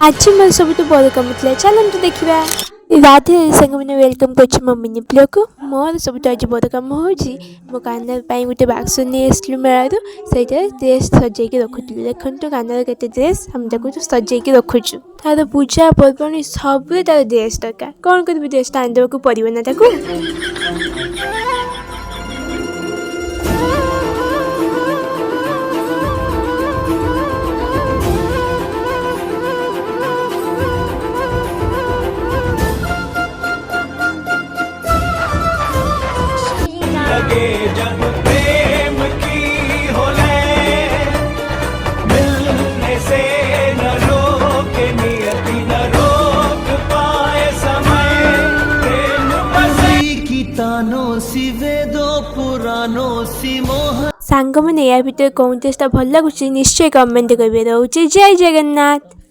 आज मोर सब तो बड़ कम था चलते देखा राधे सांग मैंने वेलकम कर मो मिनी ब्लॉग को मोर सब तो आज बड़ कम हो मो कानर गोटे बाक्स नहीं आसलु मेलू से ड्रेस सजेक रखुलु देखु कानर के ड्रेस हम सजेक रखुचु तार पूजा पर्वणी सब तार ड्रेस दरकार कौन करी ड्रेस आंदे पड़ो ना ताको लगे जब प्रेम की होले मिलने से न रोके नियति न रोक पाए समय प्रेम बसी की तानों सी वेदों पुराणों सी मोह सांग मैंने या भर कौन ड्रेसटा भल लगुच निश्चय कमेंट करेंगे। रोचे जय जगन्नाथ।